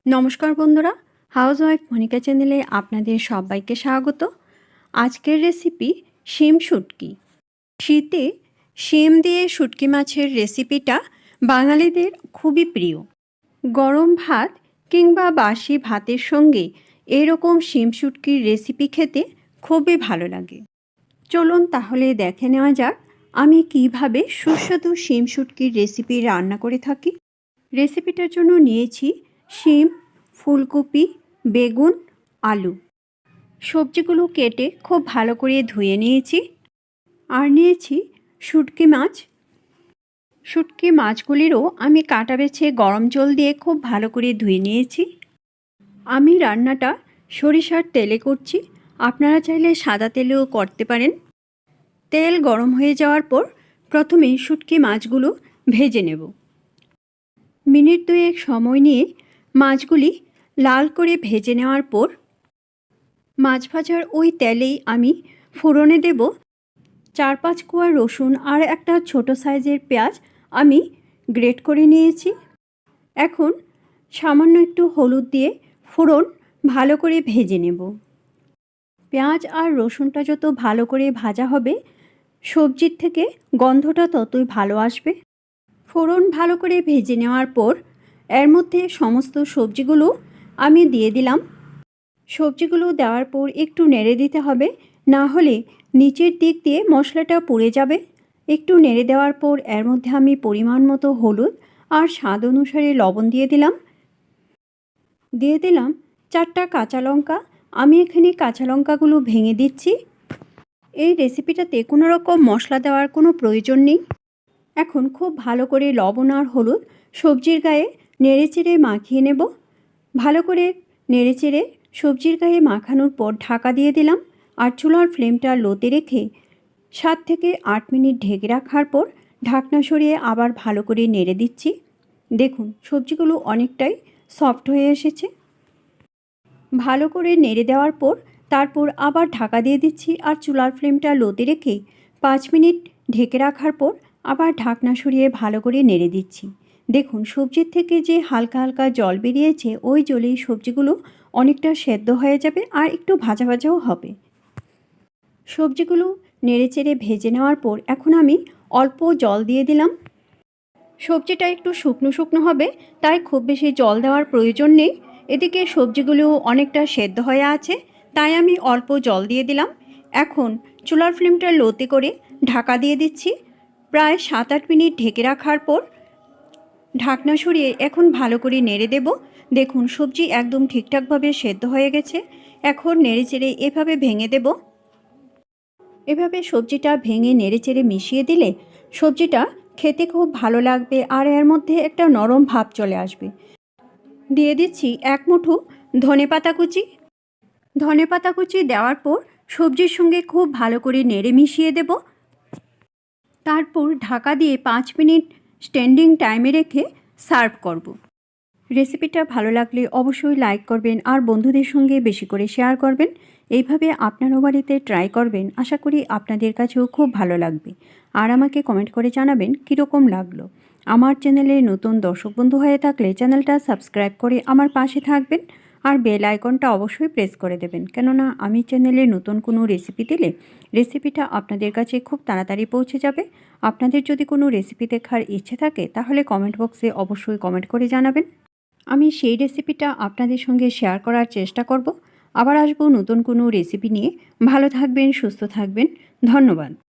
নমস্কার বন্ধুরা, হাউসওয়াইফ মনিকা চ্যানেলে আপনাদের সবাইকে স্বাগত। আজকের রেসিপি শিম শুটকি। শীতে শিম দিয়ে শুটকি মাছের রেসিপিটা বাঙালিদের খুবই প্রিয়। গরম ভাত কিংবা বাসি ভাতের সঙ্গে এরকম শিম শুটকির রেসিপি খেতে খুবই ভালো লাগে। চলুন তাহলে দেখে নেওয়া যাক আমি কিভাবে সুস্বাদু শিম শুটকির রেসিপি রান্না করে থাকি। রেসিপিটার জন্য নিয়েছি শিম, ফুলকপি, বেগুন, আলু। সবজিগুলো কেটে খুব ভালো করে ধুয়ে নিয়েছি। আর নিয়েছি শুটকি মাছ। শুটকি মাছগুলিরও আমি কাটা বেছে গরম জল দিয়ে খুব ভালো করে ধুয়ে নিয়েছি। আমি রান্নাটা সরিষার তেলে করছি, আপনারা চাইলে সাদা তেলেও করতে পারেন। তেল গরম হয়ে যাওয়ার পর প্রথমে শুটকি মাছগুলো ভেজে নেব। মিনিট দুয়েক সময় নিয়ে মাছগুলি লাল করে ভেজে নেওয়ার পর মাছ ভাজার ওই তেলেই আমি ফোড়নে দেব 4-5 কোয়া রসুন আর একটা ছোট সাইজের পেঁয়াজ আমি গ্রেট করে নিয়েছি। এখন সামান্য একটু হলুদ দিয়ে ফোড়ন ভালো করে ভেজে নেব। পেঁয়াজ আর রসুনটা যত ভালো করে ভাজা হবে সবজির থেকে গন্ধটা ততই ভালো আসবে। ফোড়ন ভালো করে ভেজে নেওয়ার পর এর মধ্যে সমস্ত সবজিগুলো আমি দিয়ে দিলাম। সবজিগুলো দেওয়ার পর একটু নেড়ে দিতে হবে, না হলে নিচের দিক দিয়ে মশলাটা পুড়ে যাবে। একটু নেড়ে দেওয়ার পর এর মধ্যে আমি পরিমাণ মতো হলুদ আর স্বাদ অনুসারে লবণ দিয়ে দিলাম। 4টা কাঁচা লঙ্কা। আমি এখানে কাঁচা লঙ্কাগুলো ভেঙে দিচ্ছি। এই রেসিপিটাতে কোনো রকম মশলা দেওয়ার কোনো প্রয়োজন নেই। এখন খুব ভালো করে লবণ আর হলুদ সবজির গায়ে নেড়েচেড়ে মাখিয়ে নেব। ভালো করে নেড়েচেড়ে সবজির গায়ে মাখানোর পর ঢাকা দিয়ে দিলাম আর চুলার ফ্লেমটা লোতে রেখে 7 থেকে 8 মিনিট ঢেকে রাখার পর ঢাকনা সরিয়ে আবার ভালো করে নেড়ে দিচ্ছি। দেখুন সবজিগুলো অনেকটাই সফট হয়ে এসেছে। ভালো করে নেড়ে দেওয়ার পর তারপর আবার ঢাকা দিয়ে দিচ্ছি আর চুলার ফ্লেমটা লোতে রেখে 5 মিনিট ঢেকে রাখার পর আবার ঢাকনা সরিয়ে ভালো করে নেড়ে দিচ্ছি। দেখুন সবজির থেকে যে হালকা হালকা জল বেরিয়েছে ওই জলেই সবজিগুলো অনেকটা সেদ্ধ হয়ে যাবে আর একটু ভাজা ভাজাও হবে। সবজিগুলো নেড়েচেড়ে ভেজে নেওয়ার পর এখন আমি অল্প জল দিয়ে দিলাম। সবজিটা একটু শুকনো শুকনো হবে, তাই খুব বেশি জল দেওয়ার প্রয়োজন নেই। এদিকে সবজিগুলো অনেকটা সেদ্ধ হয়ে আছে, তাই আমি অল্প জল দিয়ে দিলাম। এখন চুলার ফ্লেমটা লোতে করে ঢাকা দিয়ে দিচ্ছি। প্রায় 7-8 মিনিট ঢেকে রাখার পর ঢাকনা সরিয়ে এখন ভালো করে নেড়ে দেব। দেখুন সবজি একদম ঠিকঠাকভাবে সেদ্ধ হয়ে গেছে। এখন নেড়েচেড়ে এভাবে ভেঙে দেব। এভাবে সবজিটা ভেঙে নেড়েচেড়ে মিশিয়ে দিলে সবজিটা খেতে খুব ভালো লাগবে আর এর মধ্যে একটা নরম ভাব চলে আসবে। দিয়ে দিচ্ছি 1 মুঠো ধনেপাতা কুচি। ধনেপাতা কুচি দেওয়ার পর সবজির সঙ্গে খুব ভালো করে নেড়ে মিশিয়ে দেব। তারপর ঢাকা দিয়ে 5 মিনিট স্ট্যান্ডিং টাইমে রেখে সার্ভ করব। রেসিপিটা ভালো লাগলে অবশ্যই লাইক করবেন আর বন্ধুদের সঙ্গে বেশি করে শেয়ার করবেন। এইভাবে আপনারও বাড়িতে ট্রাই করবেন, আশা করি আপনাদের কাছেও খুব ভালো লাগবে। আর আমাকে কমেন্ট করে জানাবেন কীরকম লাগলো। আমার চ্যানেলে নতুন দর্শক বন্ধু হয়ে থাকলে চ্যানেলটা সাবস্ক্রাইব করে আমার পাশে থাকবেন আর বেল আইকনটা অবশ্যই প্রেস করে দেবেন, কেননা আমি চ্যানেলে নতুন কোনো রেসিপি দিলে রেসিপিটা আপনাদের কাছে খুব তাড়াতাড়ি পৌঁছে যাবে। আপনাদের যদি কোনো রেসিপি দেখার ইচ্ছে থাকে তাহলে কমেন্ট বক্সে অবশ্যই কমেন্ট করে জানাবেন। আমি সেই রেসিপিটা আপনাদের সঙ্গে শেয়ার করার চেষ্টা করব। আবার আসবো নতুন কোনো রেসিপি নিয়ে। ভালো থাকবেন, সুস্থ থাকবেন। ধন্যবাদ।